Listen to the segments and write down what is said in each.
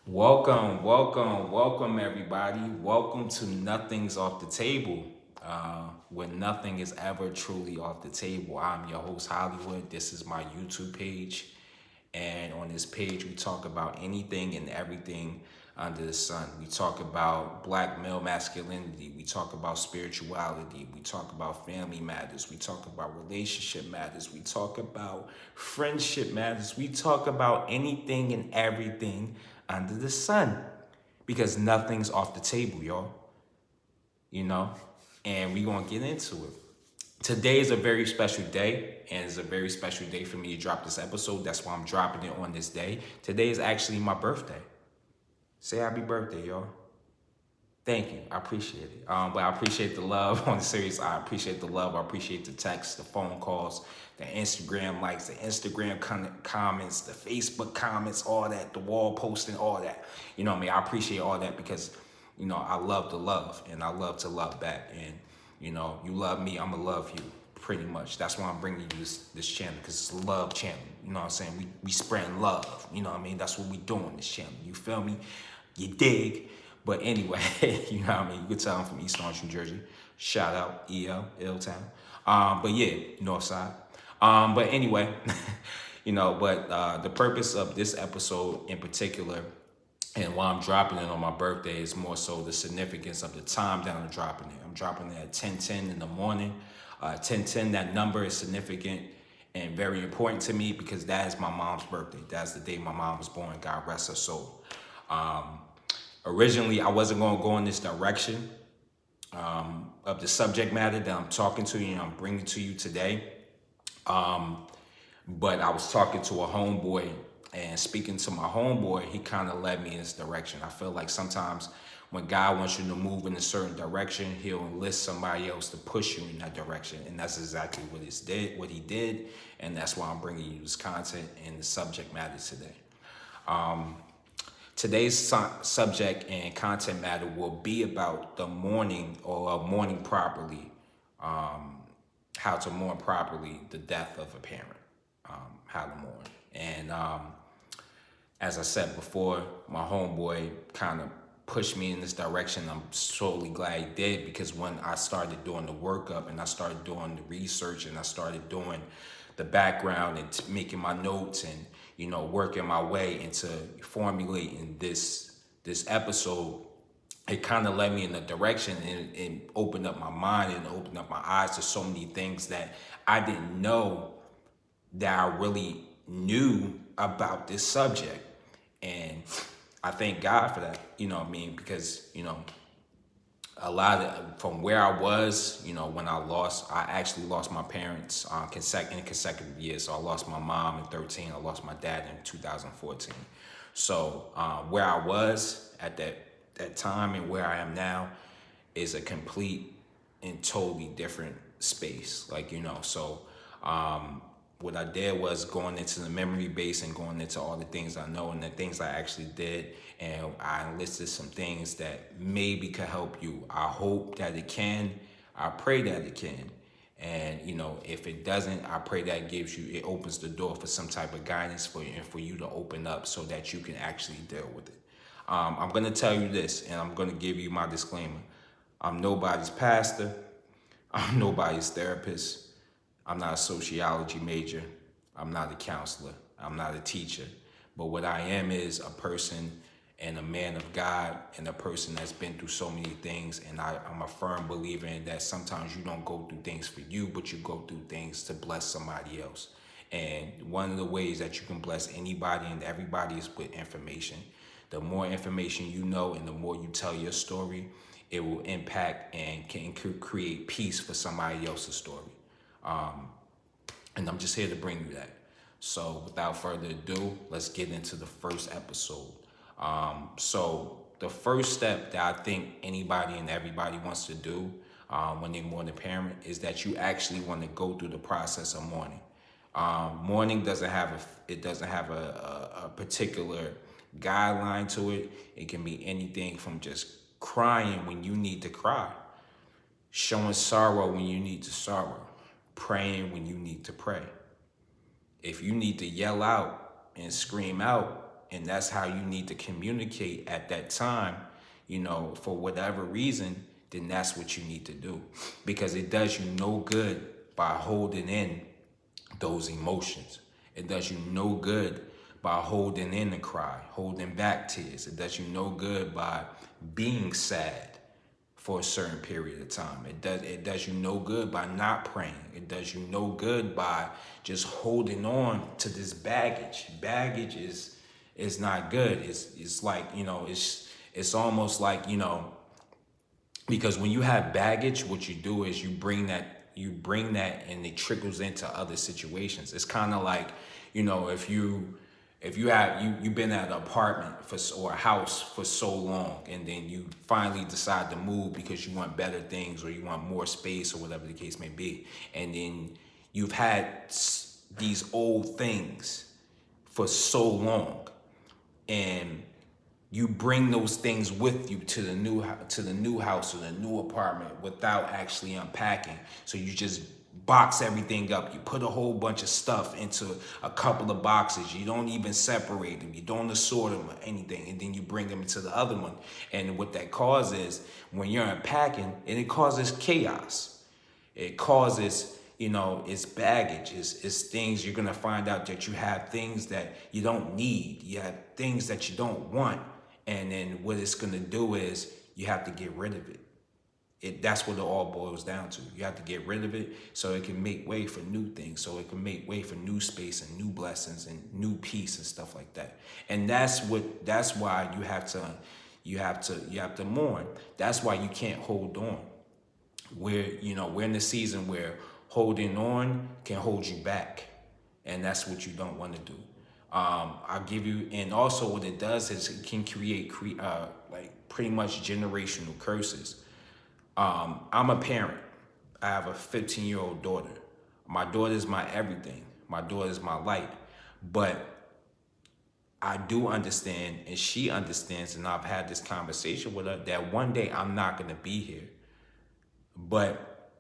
Welcome, everybody. Welcome to Nothing's Off the Table, where nothing is ever truly off the table. I'm your host, Hollywood. This is my YouTube page. And on this page, we talk about anything and everything under the sun. We talk about black male masculinity. We talk about spirituality. We talk about family matters. We talk about relationship matters. We talk about friendship matters. We talk about anything and everything under the sun because nothing's off the table, y'all. You know? And we're going to get into it. Today is a very special day, and it's a very special day for me to drop this episode. That's why I'm dropping it on this day. Today is actually my birthday. Say happy birthday, y'all. Thank you. I appreciate it. But I appreciate the love on the series. I appreciate the love. I appreciate the texts, the phone calls, the Instagram likes, the Instagram comments, the Facebook comments, all that, the wall posting, all that. You know what I mean? I appreciate all that because, I love the love and I love to love back. And, you love me, I'm going to love you pretty much. That's why I'm bringing you this channel because it's a love channel. You know what I'm saying? We spreading love. You know what I mean? That's what we do on this channel. You feel me? You dig? But anyway, you know what I mean? You could tell I'm from East Orange, New Jersey. Shout out EL, Town. But yeah, North Side. But anyway, the purpose of this episode in particular and why I'm dropping it on my birthday is more so the significance of the time that I'm dropping it. I'm dropping it at 10:10 in the morning. 10:10, that number is significant and very important to me because that is my mom's birthday. That's the day my mom was born. God rest her soul. Originally, I wasn't going to go in this direction of the subject matter that I'm talking to you and I'm bringing to you today. But I was talking to a homeboy and speaking to my homeboy, he kind of led me in this direction. I feel like sometimes when God wants you to move in a certain direction, he'll enlist somebody else to push you in that direction. And that's exactly what he did. And that's why I'm bringing you this content and the subject matter today. Today's subject and content matter will be about the mourning or mourning properly, how to mourn properly the death of a parent, how to mourn. And as I said before, my homeboy kind of pushed me in this direction. I'm solely glad he did because when I started doing the workup and I started doing the research and I started doing the background and making my notes and working my way into formulating this episode, it kind of led me in a direction and opened up my mind and opened up my eyes to so many things that I didn't know that I really knew about this subject. And I thank God for that, because, a lot of from where I was, when I actually lost my parents in consecutive years. So I lost my mom in 13, I lost my dad in 2014. So where I was at that time and where I am now is a complete and totally different space. What I did was going into the memory base and going into all the things I know and the things I actually did. And I enlisted some things that maybe could help you. I hope that it can. I pray that it can. And, if it doesn't, I pray that it opens the door for some type of guidance for you and for you to open up so that you can actually deal with it. I'm going to tell you this, and I'm going to give you my disclaimer. I'm nobody's pastor. I'm nobody's therapist. I'm not a sociology major. I'm not a counselor. I'm not a teacher. But what I am is a person and a man of God and a person that's been through so many things. And I'm a firm believer in that sometimes you don't go through things for you, but you go through things to bless somebody else. And one of the ways that you can bless anybody and everybody is with information. The more information you know and the more you tell your story, it will impact and can create peace for somebody else's story. And I'm just here to bring you that. So without further ado, let's get into the first episode. So the first step that I think anybody and everybody wants to do when they mourn a parent is that you actually want to go through the process of mourning. Mourning doesn't have a particular guideline to it. It can be anything from just crying when you need to cry, showing sorrow when you need to sorrow, praying when you need to pray. If you need to yell out and scream out and that's how you need to communicate at that time, for whatever reason, then that's what you need to do. Because it does you no good by holding in those emotions. It does you no good by holding in the cry, holding back tears. It does you no good by being sad for a certain period of time. It does you no good by not praying. It does you no good by just holding on to this baggage. Baggage is not good. It's like, it's almost like, because when you have baggage, what you do is you bring that and it trickles into other situations. It's kind of like, if you've been at an apartment or a house for so long, and then you finally decide to move because you want better things or you want more space or whatever the case may be, and then you've had these old things for so long, and you bring those things with you to the new house or the new apartment without actually unpacking. So you just box everything up. You put a whole bunch of stuff into a couple of boxes. You don't even separate them. You don't assort them or anything. And then you bring them to the other one. And what that causes, when you're unpacking, and it causes chaos. It causes, it's baggage. It's things you're going to find out that you have things that you don't need. You have things that you don't want. And then what it's going to do is you have to get rid of it. That's what it all boils down to. You have to get rid of it so it can make way for new things, so it can make way for new space and new blessings and new peace and stuff like that. And that's why you have to mourn. That's why you can't hold on. We're in the season where holding on can hold you back, and that's what you don't want to do. I'll give you, and also what it does is it can create like pretty much generational curses. I'm a parent. I have a 15-year-old daughter. My daughter's my everything. My daughter's my light. But I do understand, and she understands, and I've had this conversation with her, that one day I'm not going to be here. But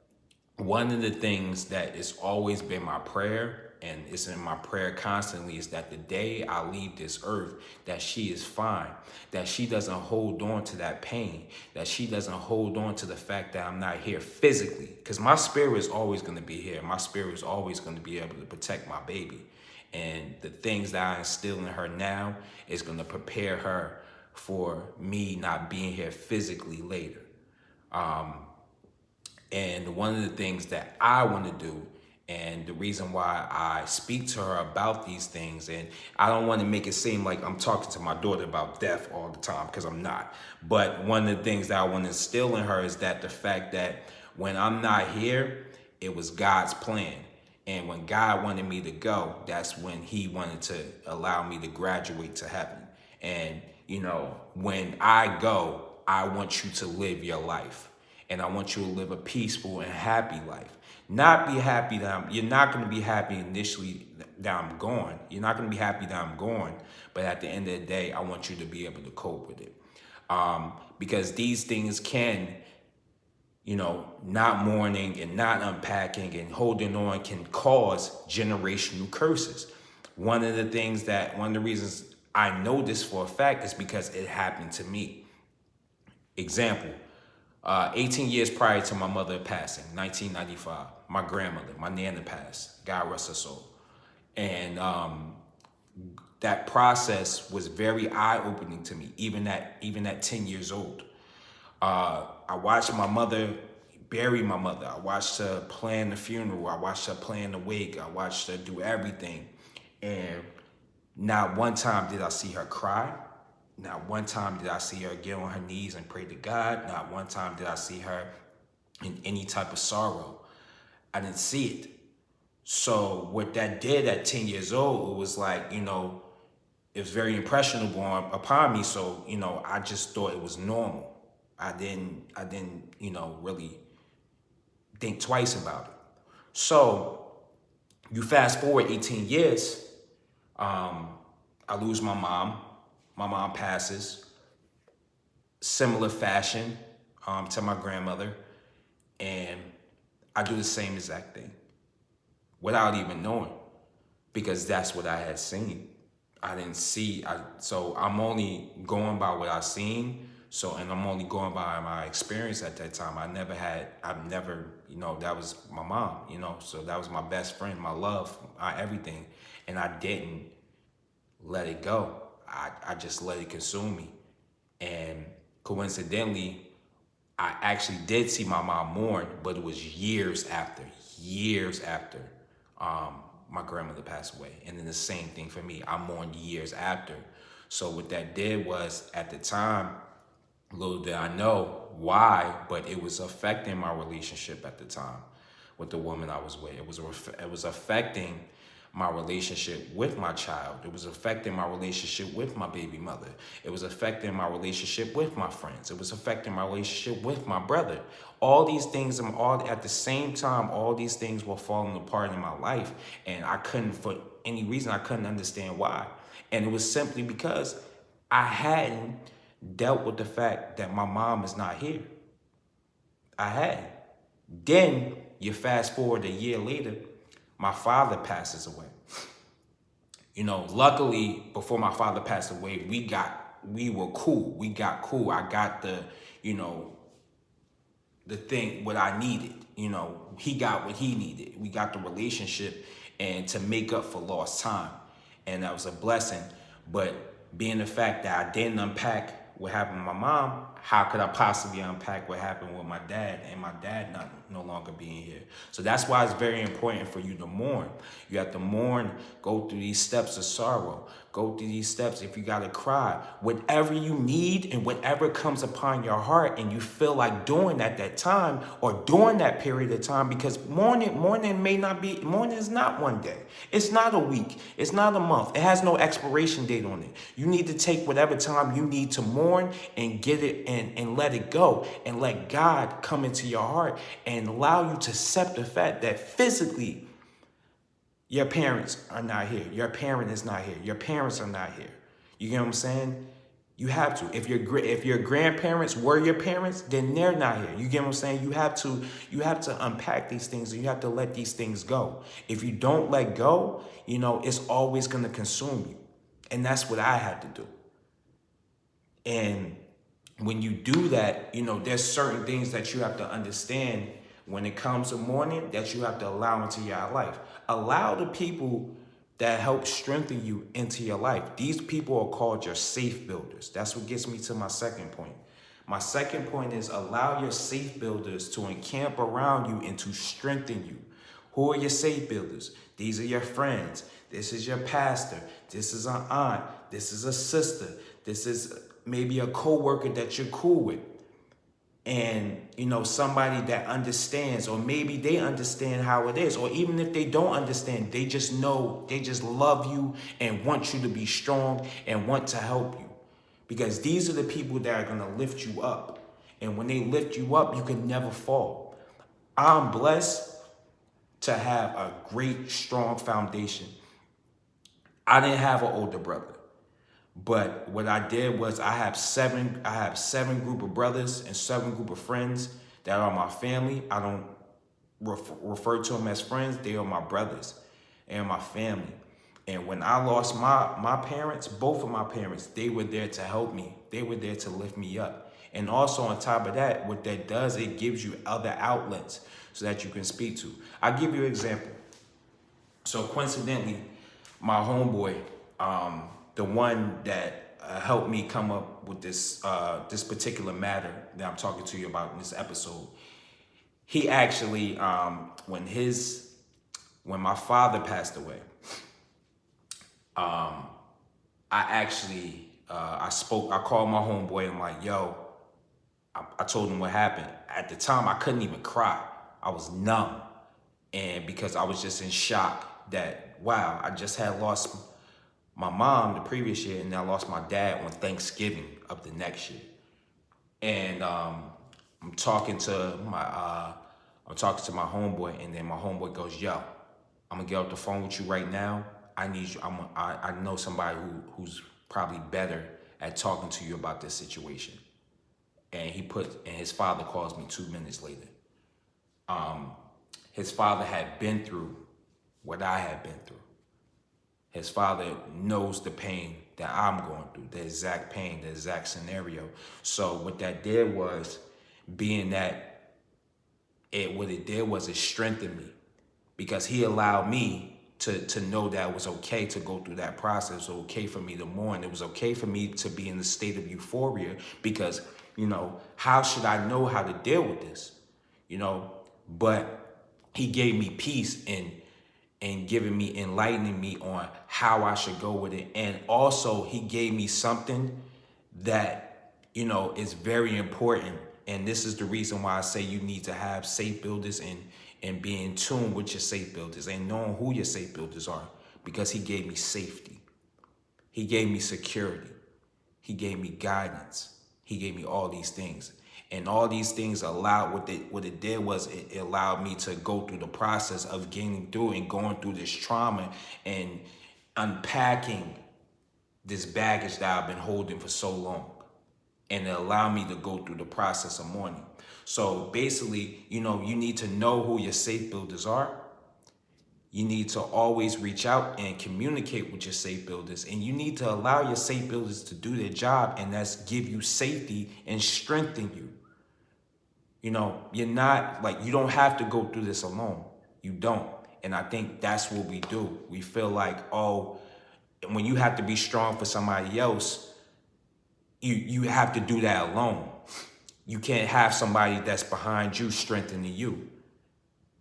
one of the things that has always been my prayer, and it's in my prayer constantly, is that the day I leave this earth, that she is fine, that she doesn't hold on to that pain, that she doesn't hold on to the fact that I'm not here physically, because my spirit is always going to be here. My spirit is always going to be able to protect my baby. And the things that I instill in her now is going to prepare her for me not being here physically later. And one of the things that I want to do, and the reason why I speak to her about these things, and I don't want to make it seem like I'm talking to my daughter about death all the time, because I'm not. But one of the things that I want to instill in her is that the fact that when I'm not here, it was God's plan. And when God wanted me to go, that's when he wanted to allow me to graduate to heaven. And, when I go, I want you to live your life. And I want you to live a peaceful and happy life. Not be happy you're not going to be happy initially that I'm gone. You're not going to be happy that I'm gone. But at the end of the day, I want you to be able to cope with it. Because these things can, not mourning and not unpacking and holding on can cause generational curses. One of the reasons I know this for a fact is because it happened to me. Example. 18 years prior to my mother passing, 1995, my grandmother, my Nana passed, God rest her soul. And that process was very eye-opening to me, even at 10 years old. I watched my mother bury my mother. I watched her plan the funeral. I watched her plan the wake. I watched her do everything. And not one time did I see her cry. Not one time did I see her get on her knees and pray to God. Not one time did I see her in any type of sorrow. I didn't see it. So what that did at 10 years old, it was like, it was very impressionable upon me. So, I just thought it was normal. I didn't, really think twice about it. So you fast forward 18 years, I lose my mom. My mom passes, similar fashion to my grandmother, and I do the same exact thing without even knowing, because that's what I had seen. I didn't see. So I'm only going by what I seen. So, and I'm only going by my experience at that time. I've never, that was my mom, so that was my best friend, my love, my everything. And I didn't let it go. I just let it consume me. And coincidentally, I actually did see my mom mourn, but it was years after my grandmother passed away. And then the same thing for me. I mourned years after. So what that did was, at the time, little did I know why, but it was affecting my relationship at the time with the woman I was with. It was affecting my relationship with my child. It was affecting my relationship with my baby mother. It was affecting my relationship with my friends. It was affecting my relationship with my brother. All these things, all at the same time, all these things were falling apart in my life. And I couldn't, for any reason, I couldn't understand why. And it was simply because I hadn't dealt with the fact that my mom is not here. I hadn't. Then you fast forward a year later, my father passes away. Luckily, before my father passed away, we were cool. We got cool. I got the thing, what I needed. He got what he needed. We got the relationship and to make up for lost time. And that was a blessing. But being the fact that I didn't unpack what happened with my mom, how could I possibly unpack what happened with my dad and my dad no longer being here? So that's why it's very important for you to mourn. You have to mourn, go through these steps of sorrow, go through these steps. If you got to cry, whatever you need and whatever comes upon your heart and you feel like doing at that time or during that period of time, because mourning is not one day. It's not a week. It's not a month. It has no expiration date on it. You need to take whatever time you need to mourn and get it and let it go and let God come into your heart and allow you to accept the fact that physically your parents are not here. Your parent is not here. Your parents are not here. You get what I'm saying? You have to. If your grandparents were your parents, then they're not here. You get what I'm saying? You have to unpack these things and you have to let these things go. If you don't let go, it's always going to consume you. And that's what I had to do. And when you do that, there's certain things that you have to understand when it comes to mourning that you have to allow into your life. Allow the people that help strengthen you into your life. These people are called your safe builders. That's what gets me to my second point. My second point is allow your safe builders to encamp around you and to strengthen you. Who are your safe builders? These are your friends. This is your pastor. This is an aunt. This is a sister. This is maybe a coworker that you're cool with. And, somebody that understands, or maybe they understand how it is. Or even if they don't understand, they just know, they just love you and want you to be strong and want to help you. Because these are the people that are going to lift you up. And when they lift you up, you can never fall. I'm blessed to have a great, strong foundation. I didn't have an older brother. But what I did was I have seven group of brothers and 7 group of friends that are my family. I don't refer to them as friends. They are my brothers and my family. And when I lost my parents, both of my parents, they were there to help me. They were there to lift me up. And also on top of that, what that does, it gives you other outlets so that you can speak to. I'll give you an example. So coincidentally, my homeboy, the one that helped me come up with this particular matter that I'm talking to you about in this episode, he actually, when my father passed away, I called my homeboy and I'm like, yo, I told him what happened. At the time, I couldn't even cry. I was numb. And because I was just in shock that, wow, I just had lost my mom the previous year, and I lost my dad on Thanksgiving of the next year. And I'm talking to my homeboy, and then my homeboy goes, "Yo, I'm gonna get off the phone with you right now. I need you. I know somebody who's probably better at talking to you about this situation." And his father calls me 2 minutes later. His father had been through what I had been through. His father knows the pain that I'm going through, the exact pain, the exact scenario. So what that did was, being that what it did was it strengthened me, because he allowed me to know that it was okay to go through that process. It was okay for me to mourn. It was okay for me to be in the state of euphoria, because, how should I know how to deal with this? But he gave me peace and enlightening me on how I should go with it. And also he gave me something that, is very important. And this is the reason why I say you need to have safe builders and be in tune with your safe builders and knowing who your safe builders are, because he gave me safety. He gave me security. He gave me guidance. He gave me all these things. And all these things allowed, what it did was it allowed me to go through the process of getting through and going through this trauma and unpacking this baggage that I've been holding for so long. And it allowed me to go through the process of mourning. So basically, you need to know who your safe builders are. You need to always reach out and communicate with your safe builders. And you need to allow your safe builders to do their job, and that's give you safety and strengthen you. You're not, you don't have to go through this alone. You don't. And I think that's what we do. We feel like, oh, when you have to be strong for somebody else, you have to do that alone. You can't have somebody that's behind you strengthening you.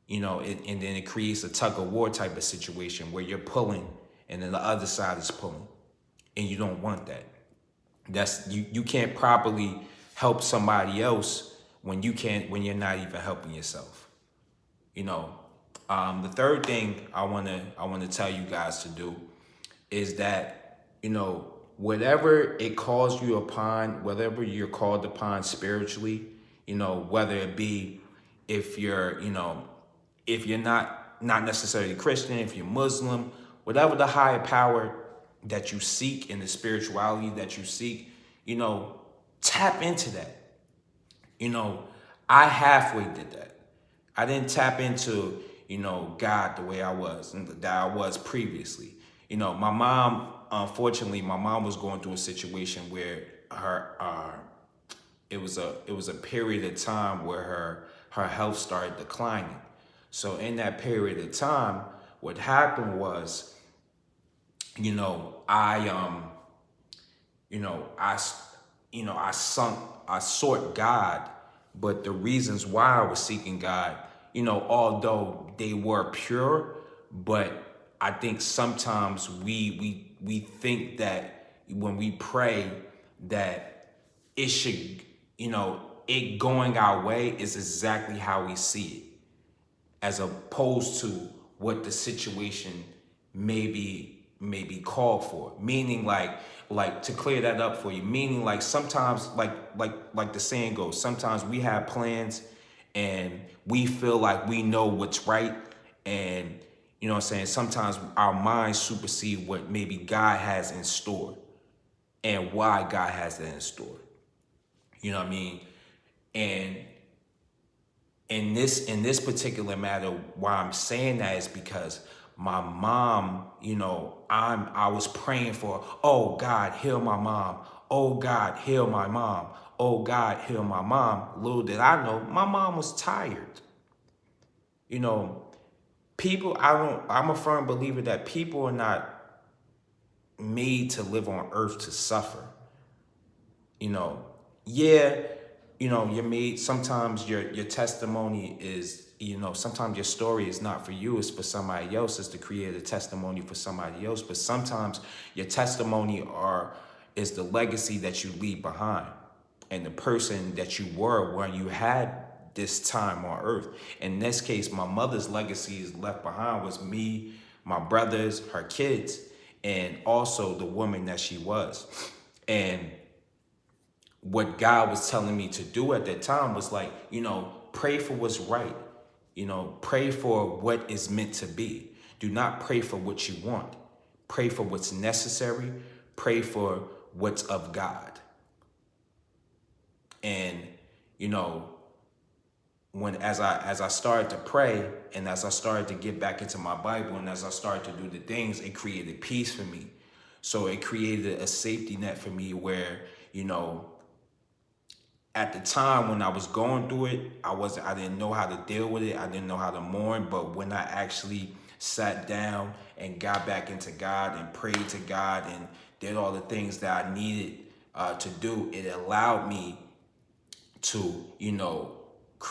And then it creates a tug of war type of situation where you're pulling and then the other side is pulling. And you don't want that. You can't properly help somebody else when you're not even helping yourself. The third thing I wanna tell you guys to do is that, whatever it calls you upon, whatever you're called upon spiritually, whether it be if you're not necessarily Christian, if you're Muslim, whatever the higher power that you seek and the spirituality that you seek, tap into that. I halfway did that. I didn't tap into, God the way I was previously. My mom, unfortunately, was going through a situation where it was a period of time where her health started declining. So in that period of time, what happened was, I sought God, but the reasons why I was seeking God, although they were pure, but I think sometimes we think that when we pray that it should, it going our way is exactly how we see it, as opposed to what the situation may be called for. Meaning like to clear that up for you, meaning like sometimes like the saying goes, sometimes we have plans and we feel like we know what's right, and sometimes our minds supersede what maybe God has in store and why God has that in store. You know what I mean? And in this particular matter, why I'm saying that is because my mom, I was praying for, oh God, heal my mom. Oh God, heal my mom. Oh God, heal my mom. Little did I know, my mom was tired. I'm a firm believer that people are not made to live on earth to suffer. You're made, sometimes your testimony is, sometimes your story is not for you, it's for somebody else, it's to create a testimony for somebody else. But sometimes your testimony is the legacy that you leave behind and the person that you were when you had this time on earth. In this case, my mother's legacy is left behind was me, my brothers, her kids, and also the woman that she was. And what God was telling me to do at that time was pray for what's right. Pray for what is meant to be. Do not pray for what you want. Pray for what's necessary. Pray for what's of God. And, as I started to pray, and as I started to get back into my Bible, and as I started to do the things, it created peace for me. So it created a safety net for me where, you know, at the time when I was going through it, I didn't know how to deal with it. I didn't know how to mourn. But when I actually sat down and got back into God and prayed to God and did all the things that I needed to do, it allowed me to, you know,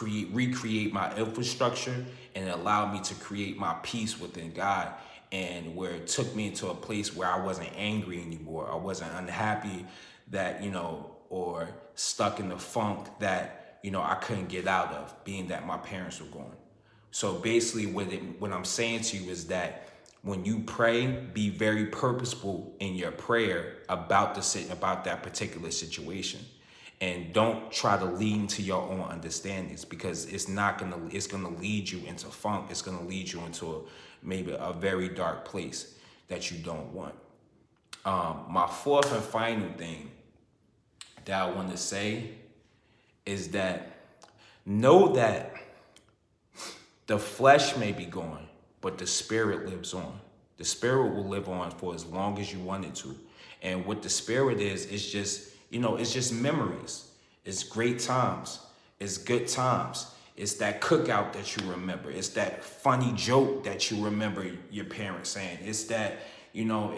recreate my infrastructure, and it allowed me to create my peace within God. And where it took me into a place where I wasn't angry anymore. I wasn't unhappy that, you know, or stuck in the funk that, you know, I couldn't get out of, being that my parents were gone. So basically what I'm saying to you is that when you pray, be very purposeful in your prayer about about that particular situation. And don't try to lean to your own understandings, because it's gonna lead you into funk. It's gonna lead you into maybe a very dark place that you don't want. My fourth and final thing that I want to say is that know that the flesh may be gone, but the spirit lives on. The spirit will live on for as long as you want it to. And what the spirit is, it's just, you know, it's just memories. It's great times. It's good times. It's that cookout that you remember. It's that funny joke that you remember your parents saying. It's that, you know,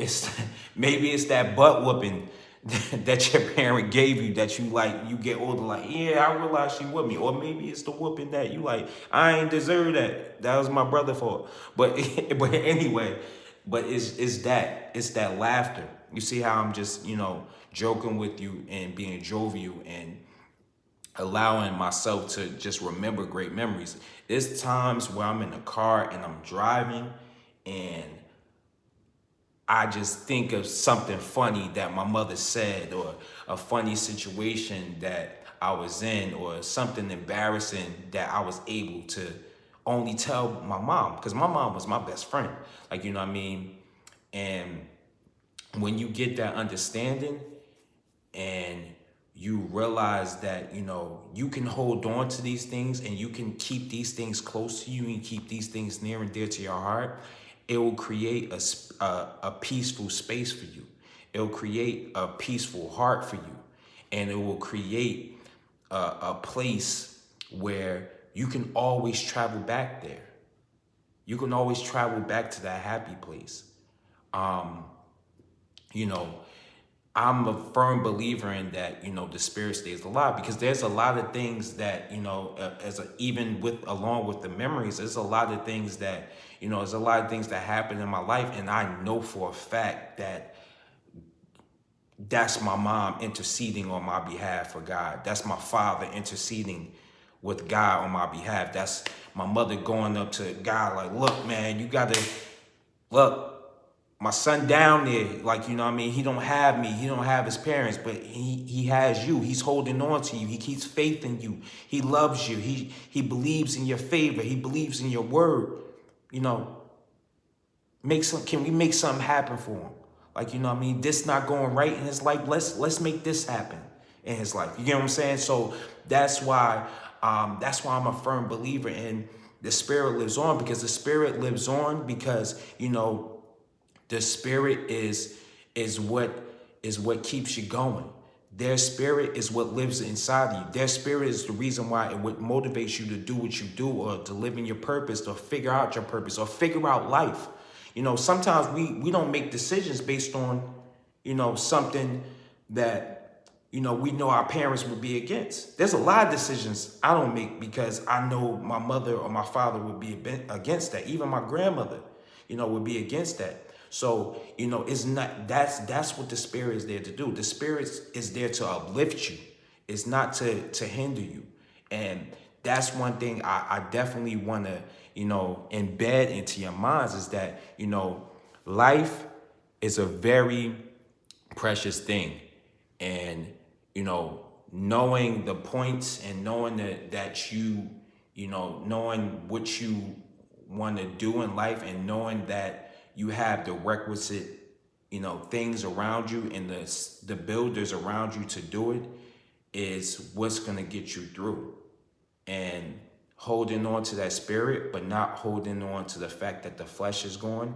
maybe it's that butt whooping that your parent gave you that you like, you get older, like, yeah, I realized she whooped me. Or maybe it's the whooping that you like, I ain't deserve that. That was my brother's fault. But anyway, but it's that laughter. You see how I'm just, you know, joking with you and being jovial and allowing myself to just remember great memories. There's times where I'm in a car and I'm driving and I just think of something funny that my mother said, or a funny situation that I was in, or something embarrassing that I was able to only tell my mom, because my mom was my best friend. Like, you know what I mean? And when you get that understanding and you realize that, you know, you can hold on to these things and you can keep these things close to you and keep these things near and dear to your heart, it will create a peaceful space for you. It will create a peaceful heart for you. And it will create a place where you can always travel back there. You can always travel back to that happy place. You know, I'm a firm believer in that, you know, the spirit stays alive, because there's a lot of things that, you know, along with the memories, there's a lot of things that, you know, there's a lot of things that happen in my life. And I know for a fact that that's my mom interceding on my behalf for God. That's my father interceding with God on my behalf. That's my mother going up to God like, look, man, you got to, look, my son down there, like, you know what I mean? He don't have me. He don't have his parents, but he has you. He's holding on to you. He keeps faith in you. He loves you. He believes in your favor. He believes in your word. You know, can we make something happen for him? Like, you know what I mean? This not going right in his life. Let's make this happen in his life. You get what I'm saying? So that's why I'm a firm believer in the spirit lives on, because the spirit lives on because, you know, the spirit is what keeps you going. Their spirit is what lives inside of you. Their spirit is the reason why it what motivates you to do what you do, or to live in your purpose, or figure out your purpose, or figure out life. You know, sometimes we don't make decisions based on, you know, something that, you know, we know our parents would be against. There's a lot of decisions I don't make because I know my mother or my father would be against that. Even my grandmother, you know, would be against that. So, you know, it's not, that's what the spirit is there to do. The spirit is there to uplift you. It's not to hinder you. And that's one thing I definitely want to, you know, embed into your minds, is that, you know, life is a very precious thing. And, you know, knowing the points and knowing that you know, knowing what you want to do in life, and knowing that you have the requisite, you know, things around you and the builders around you to do it, is what's going to get you through. And holding on to that spirit, but not holding on to the fact that the flesh is gone,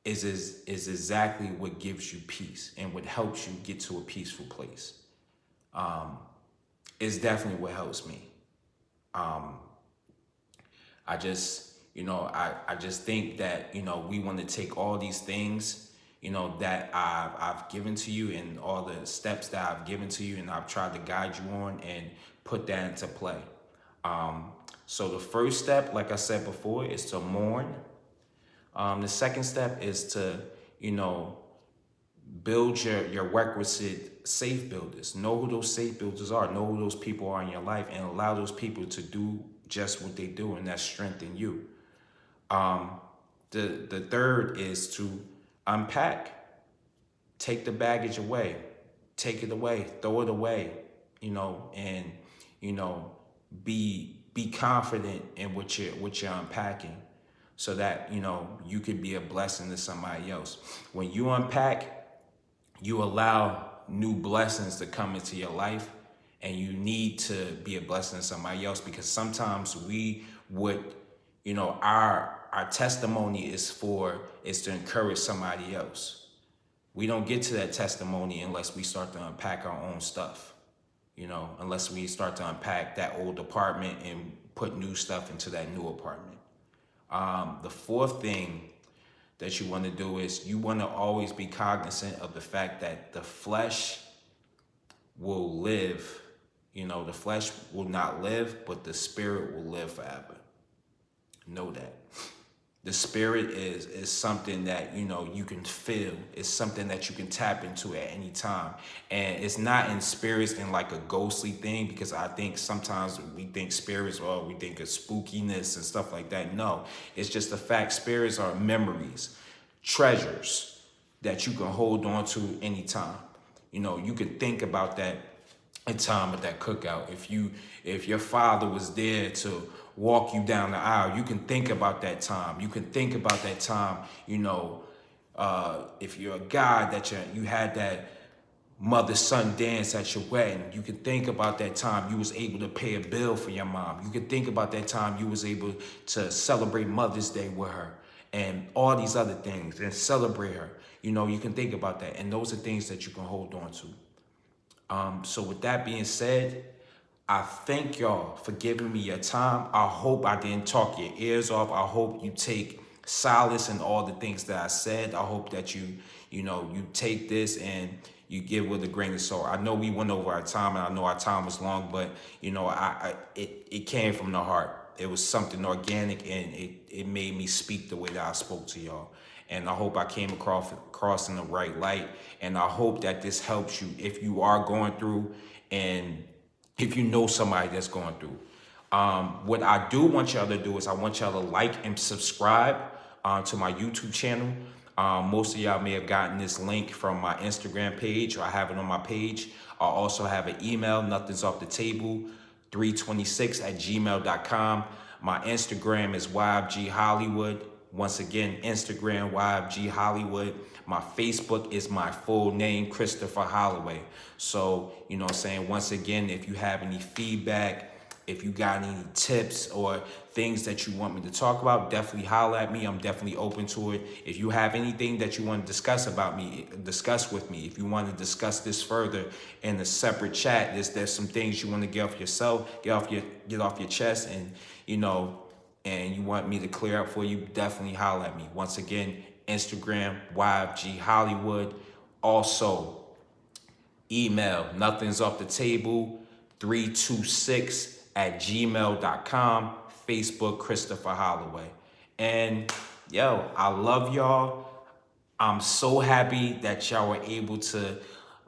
is exactly what gives you peace and what helps you get to a peaceful place. Is definitely what helps me. I just, I just think that, we want to take all these things, that I've given to you and all the steps that I've given to you and I've tried to guide you on and put that into play. So the first step, like I said before, is to mourn. The second step is to, build your requisite safe builders. Know who those safe builders are. Know who those people are in your life and allow those people to do just what they do, and that's strengthen you. The third is to unpack. Take the baggage away. Take it away. Throw it away. And be confident in what you're unpacking, so that you can be a blessing to somebody else. When you unpack, you allow new blessings to come into your life, and you need to be a blessing to somebody else, because sometimes we would, our testimony is to encourage somebody else. We don't get to that testimony unless we start to unpack our own stuff, unless we start to unpack that old apartment and put new stuff into that new apartment. The fourth thing that you want to do is you want to always be cognizant of the fact that the flesh will live. The flesh will not live, but the spirit will live forever. Know that. The spirit is something that, you can feel. It's something that you can tap into at any time. And it's not in spirits in like a ghostly thing, because I think sometimes we think spirits, we think of spookiness and stuff like that. No, it's just the fact spirits are memories, treasures that you can hold on to anytime. You can think about that time at that cookout. If your father was there to walk you down the aisle, you can think about that time. You can think about that time, if you're a guy that you had that mother-son dance at your wedding, you can think about that time you was able to pay a bill for your mom. You can think about that time you was able to celebrate Mother's Day with her and all these other things and celebrate her. You can think about that. And those are things that you can hold on to. So with that being said, I thank y'all for giving me your time. I hope I didn't talk your ears off. I hope you take solace in all the things that I said. I hope that you take this and you give with a grain of salt. I know we went over our time, and I know our time was long, but it came from the heart. It was something organic, and it made me speak the way that I spoke to y'all. And I hope I came across in the right light. And I hope that this helps you if you are going through, and if you know somebody that's going through. What I do want y'all to do is I want y'all to like and subscribe to my YouTube channel. Most of y'all may have gotten this link from my Instagram page, or I have it on my page. I also have an email, nothingsoffthetable326@gmail.com. My Instagram is YFG Hollywood. Once again, Instagram, YFG Hollywood. My Facebook is my full name, Christopher Holloway. So, once again, if you have any feedback, if you got any tips or things that you want me to talk about, definitely holler at me. I'm definitely open to it. If you have anything that you want to discuss with me. If you want to discuss this further in a separate chat, there's some things you want to get off yourself, get off your chest, and and you want me to clear up for you, definitely holler at me. Once again, Instagram, YFG Hollywood. Also, email, nothingsoffthetable326@gmail.com. Facebook, Christopher Holloway. And I love y'all. I'm so happy that y'all were able to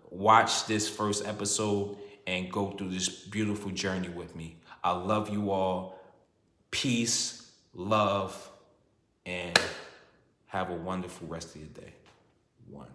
watch this first episode and go through this beautiful journey with me. I love you all. Peace, love, and have a wonderful rest of your day. 1.